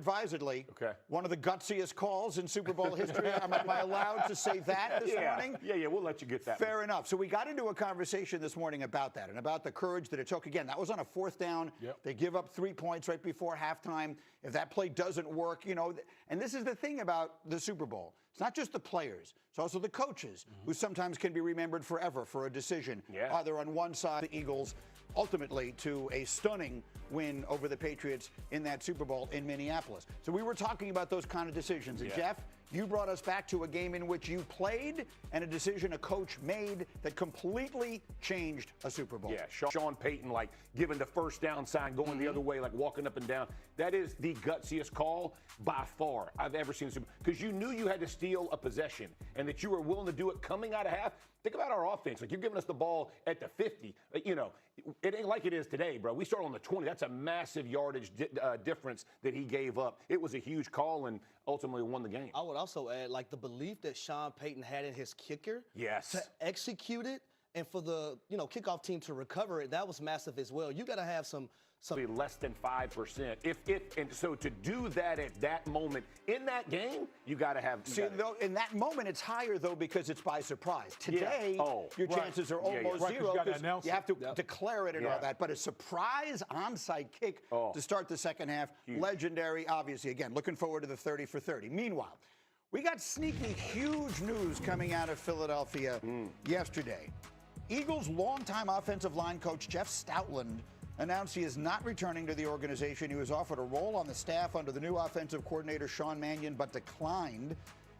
advisedly, Okay. one of the gutsiest calls in Super Bowl history. Am I allowed to say that this morning? Yeah, we'll let you get that. Fair enough. So we got into a conversation this morning about that and about the courage that it took. Again, that was on a 4th down. Yep. They give up 3 points right before halftime. If that play doesn't work, and this is the thing about the Super Bowl. It's not just the players. It's also the coaches who sometimes can be remembered forever for a decision, either on one side, the Eagles, ultimately to a stunning win over the Patriots in that Super Bowl in Minneapolis. So we were talking about those kind of decisions. And Jeff, you brought us back to a game in which you played and a decision a coach made that completely changed a Super Bowl. Yeah, Sean Payton, like giving the first down sign, going the other way, like walking up and down. That is the gutsiest call by far I've ever seen. Because you knew you had to steal a possession and that you were willing to do it coming out of half. Think about our offense. Like, you're giving us the ball at the 50. It ain't like it is today, bro. We start on the 20. That's a massive yardage difference that he gave up. It was a huge call and ultimately won the game. I would also add, like, the belief that Sean Payton had in his kicker to execute it and for the kickoff team to recover it. That was massive as well. You got to have some less than 5%. And so to do that at that moment in that game, you got to have. Though in that moment, it's higher though because it's by surprise. Today, your chances are almost zero because you have to declare it and all that. But a surprise onside kick to start the second half, legendary. Obviously, again, looking forward to the 30 for 30. Meanwhile, we got sneaky, huge news coming out of Philadelphia yesterday. Eagles' longtime offensive line coach Jeff Stoutland announced he is not returning to the organization. He was offered a role on the staff under the new offensive coordinator Sean Mannion, but declined.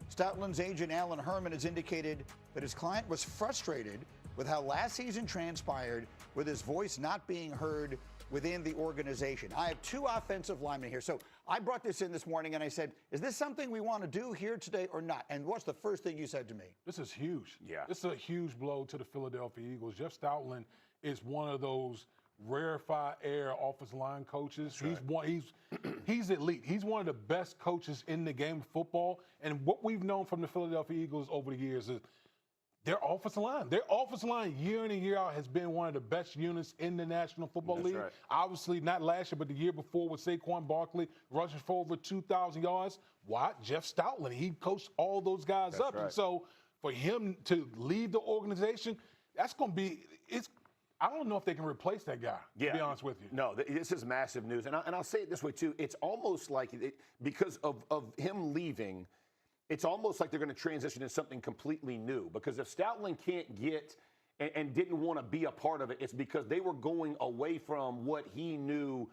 Stoutland's agent Alan Herman has indicated that his client was frustrated with how last season transpired, with his voice not being heard within the organization. I have 2 offensive linemen here. So I brought this in this morning and I said, is this something we want to do here today or not? And what's the first thing you said to me? This is huge. Yeah. This is a huge blow to the Philadelphia Eagles. Jeff Stoutland is one of those rarefied air offensive line coaches. He's elite. He's one of the best coaches in the game of football. And what we've known from the Philadelphia Eagles over the years is their offensive line year in and year out has been one of the best units in the National Football League. Right. Obviously, not last year, but the year before with Saquon Barkley rushing for over 2,000 yards. Why? Jeff Stoutland. He coached all those guys up. Right. And so for him to leave the organization, that's going to be – I don't know if they can replace that guy, to be honest with you. No, this is massive news. And I'll say it this way, too. It's almost like because of him leaving – it's almost like they're going to transition into something completely new. Because if Stoutland can't get and didn't want to be a part of it, it's because they were going away from what he knew,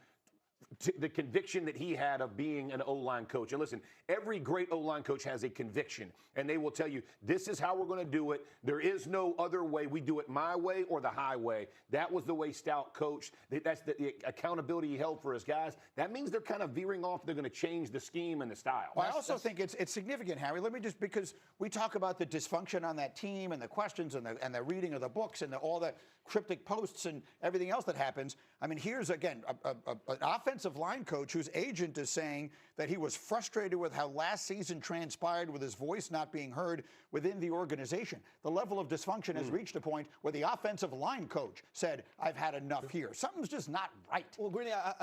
the conviction that he had of being an O-line coach. And listen, every great O-line coach has a conviction, and they will tell you, this is how we're going to do it. There is no other way. We do it my way or the highway. That was the way Stout coached. That's the accountability he held for his guys. That means they're kind of veering off. They're going to change the scheme and the style. Well, I also think it's significant, Harry. Let me just, because we talk about the dysfunction on that team and the questions and the reading of the books and all the cryptic posts and everything else that happens. I mean, here's, again, an offensive line coach whose agent is saying that he was frustrated with how last season transpired with his voice not being heard within the organization. The level of dysfunction has reached a point where the offensive line coach said, I've had enough here. Something's just not right. Well, Greeny, I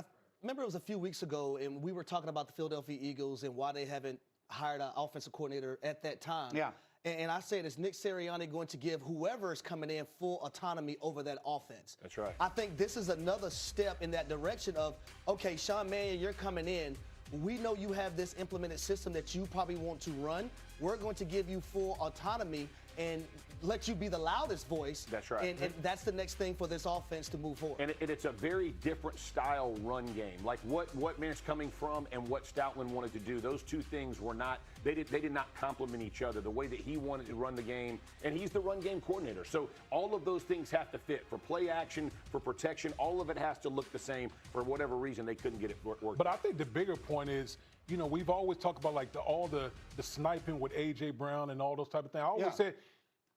remember it was a few weeks ago, and we were talking about the Philadelphia Eagles and why they haven't hired an offensive coordinator at that time. Yeah. And I said, is Nick Sirianni going to give whoever is coming in full autonomy over that offense? That's right. I think this is another step in that direction of, okay, Sean Mannion, you're coming in. We know you have this implemented system that you probably want to run. We're going to give you full autonomy and let you be the loudest voice. That's right. And that's the next thing for this offense to move forward. And it's a very different style run game. Like what Man's coming from and what Stoutland wanted to do. Those two things were not, they did not complement each other. The way that he wanted to run the game, and he's the run game coordinator. So all of those things have to fit. For play action, for protection, all of it has to look the same. For whatever reason, they couldn't get it working. But I think the bigger point is, you know, we've always talked about like all the sniping with A.J. Brown and all those type of things. I always said,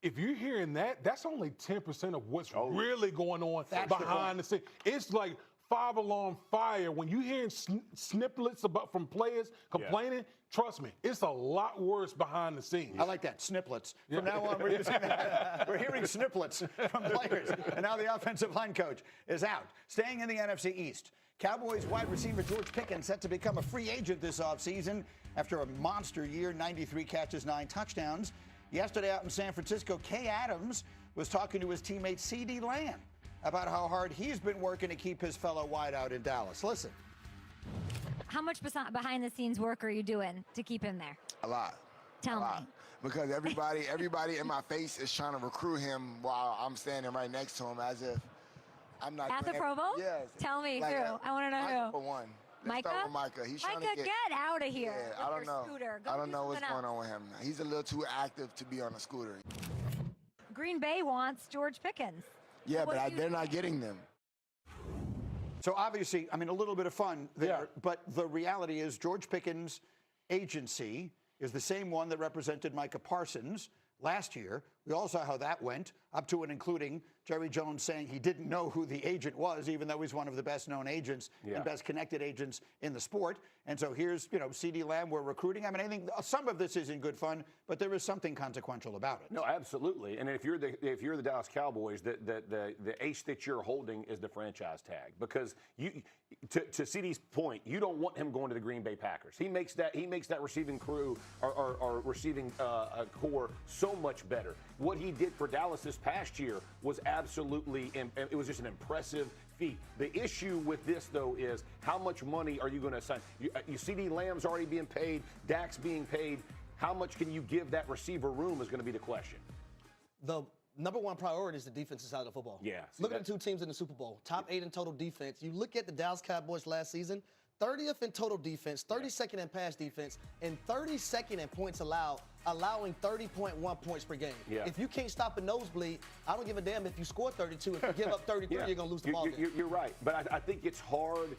if you're hearing that, that's only 10% of what's really going on behind the scenes. It's like 5-alarm fire. When you hearing snippets from players complaining, trust me, it's a lot worse behind the scenes. I like that, snippets. From now on, we're using that. We're hearing snippets from players. And now the offensive line coach is out. Staying in the NFC East, Cowboys wide receiver George Pickens set to become a free agent this offseason after a monster year, 93 catches, 9 touchdowns. Yesterday out in San Francisco, Kay Adams was talking to his teammate CeeDee Lamb about how hard he's been working to keep his fellow wideout in Dallas. Listen. How much behind-the-scenes work are you doing to keep him there? A lot. Tell me. Because everybody in my face is trying to recruit him while I'm standing right next to him as if I'm not. At the Pro Bowl? Yes. Tell me who. I want to know Micah who. for one. Micah? Let's start with Micah. He's trying to get out of here. Yeah, I don't know. Scooter. I don't know what's going on with him. He's a little too active to be on a scooter. Green Bay wants George Pickens. Yeah, but they're not getting them. So obviously, I mean, a little bit of fun there, but the reality is George Pickens' agency is the same one that represented Micah Parsons last year. We all saw how that went, up to and including Jerry Jones saying he didn't know who the agent was, even though he's one of the best-known agents and best-connected agents in the sport. And so here's, CeeDee Lamb, we're recruiting. I mean, I think some of this is in good fun, but there is something consequential about it. No, absolutely. And if you're the Dallas Cowboys, the ace that you're holding is the franchise tag, because to CeeDee's point, you don't want him going to the Green Bay Packers. He makes that receiving crew or receiving core so much better. What he did for Dallas this past year was absolutely, it was just an impressive feat. The issue with this, though, is how much money are you going to assign? CeeDee Lamb's already being paid, Dak's being paid. How much can you give that receiver room is going to be the question. The number one priority is the defensive side of the football. Yeah. Look at the two teams in the Super Bowl. Top 8 in total defense. You look at the Dallas Cowboys last season, 30th in total defense, 32nd in pass defense, and 32nd in points allowed, allowing 30.1 points per game. Yeah. If you can't stop a nosebleed, I don't give a damn if you score 32. If you give up 33, you're going to lose the ball game. You're right. But I think it's hard.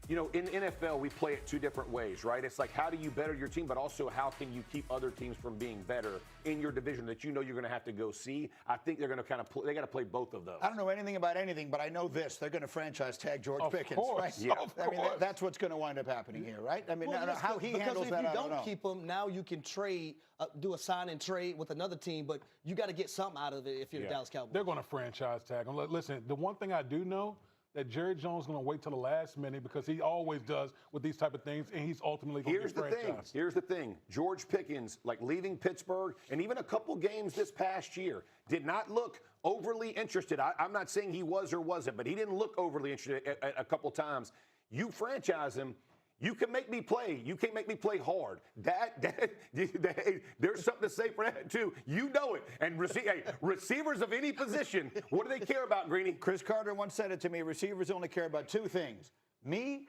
In NFL, we play it 2 different ways, right? It's like, how do you better your team, but also how can you keep other teams from being better in your division that you're going to have to go see? I think they're going to they got to play both of those. I don't know anything about anything, but I know this. They're going to franchise tag George Pickens, right? Yeah, I mean, that's what's going to wind up happening here, right? I mean, how he handles that, I don't know. Because if you don't keep him, now you can trade, do a sign and trade with another team, but you got to get something out of it if you're the Dallas Cowboys. They're going to franchise tag him. Listen, the one thing I do know, that Jerry Jones is going to wait till the last minute, because he always does with these type of things, and he's ultimately going to get franchised. Here's the thing. George Pickens, like leaving Pittsburgh, and even a couple games this past year, did not look overly interested. I'm not saying he was or wasn't, but he didn't look overly interested a couple times. You franchise him, you can make me play. You can't make me play hard. There's something to say for that, too. You know it. And receivers of any position, what do they care about, Greeny? Chris Carter once said it to me, receivers only care about 2 things, me